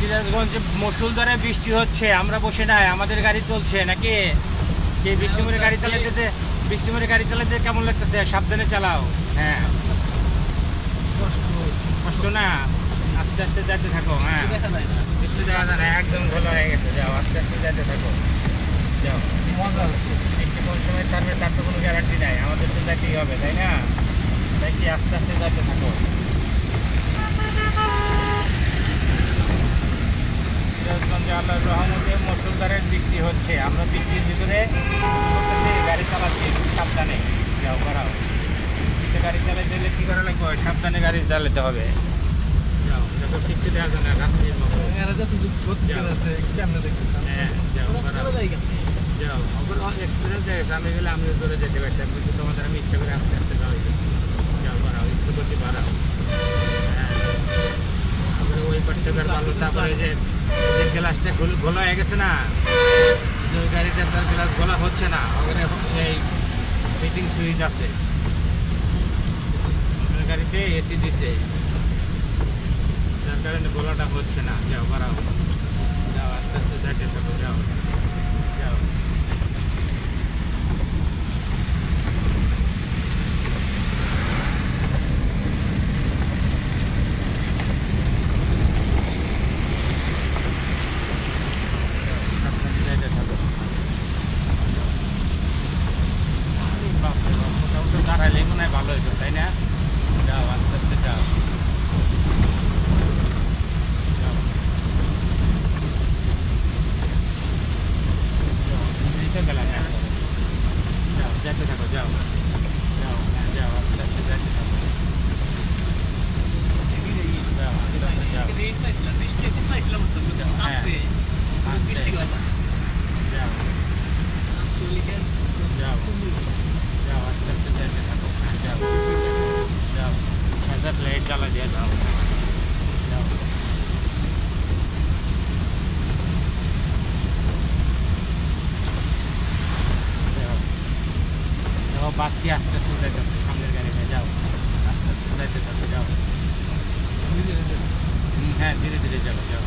সিরাজগঞ্জে মুষলধারে বৃষ্টি হচ্ছে, আমরা বসে নাই, আমাদের গাড়ি চলছে নাকি? কি বৃষ্টিমুড়ে গাড়ি চালাতে, বৃষ্টিমুড়ে গাড়ি চালাতে কেমন লাগতেছে? সাবধানে চালাও। হ্যাঁ, কষ্ট না, আস্তে আস্তে যেতে থাকো। হ্যাঁ, কিছু দেখা যায় না, একদম ঘোলা হয়ে গেছে। যাও, আস্তে আস্তে যেতে থাকো। যাও, মজা আছে। বৃষ্টি কোন সময় ছাড়বে তার তো কোনো গ্যারান্টি নাই, আমাদের তো যেতেই হবে, তাই না? তাই কি আস্তে আস্তে যেতে থাকো। সিরাজগঞ্জে আল্লাহর রহমতে মুষলধারে বৃষ্টি হচ্ছে, আমরা বৃষ্টির ভিতরে গাড়ি চালাচ্ছি, সাবধানে যাও, করাও। গাড়ি চালাতে গেলে কী করা লাগবে? সাবধানে গাড়ি চালাতে হবে। যাও, দেখো কিচ্ছু দেওয়া যায় না, রাত্রির মতো। এরা যতটুকু গতি আছে কেমনে দেখতেছেন? হ্যাঁ, যাও, করাও। যাও, এক্সপিরিয়েন্স হয়ে গেছে, আমি গেলে আমিও চলে যেতে পারতাম, কিন্তু তোমাদের আমি ইচ্ছা করে আস্তে আস্তে যাওয়া হইতেছি। যাও, বাড়াও, একটু গতি বাড়াও। হ্যাঁ, তারপরে ওই পার্থক্যের ভালো। তারপরে যে গ্লাসটা ঘোলা হয়ে গেছে না, যে ওই গাড়িটার তার গ্লাস ঘোলা হচ্ছে না, ওখানে এই ফিটিং সুইচ আছে, ওই গাড়িতে এসি দিছে, যার কারণে গোলাটা হচ্ছে না। যাও, বাড়াও, যাও, আস্তে আস্তে যাইতে থাকো। যাও, যাও। সাবধানে যাইতে থাকো। বাপরে বাপ, মোটামুটি দাঁড়াইলে মনে হয় ভালো হইতো, তাই না? যাও, আস্তে আস্তে যাও। যাও, এই তো গেলাম একবারে। যাও, যেতে থাকো। যাও, যাও, হ্যাঁ, যাও, আস্তে আস্তে যেতে থাকো। যাও, আস্তে আস্তে যাও। হ্যাঁ, আস্তে। যাও, যাও, যাও, আস্তে আস্তে যেতে থাকো। হ্যাঁ, যাও, যাও, হ্যাজার্ড লাইট জ্বালা দিয়ে যাও। যাও, যাও, যাও, বাস কি আস্তে আস্তে যাইতেছে, সামনের গাড়িটা। যাও, আস্তে আস্তে যাইতে থাকো। যাও, হ্যাঁ, ধীরে ধীরে যাও। যাও।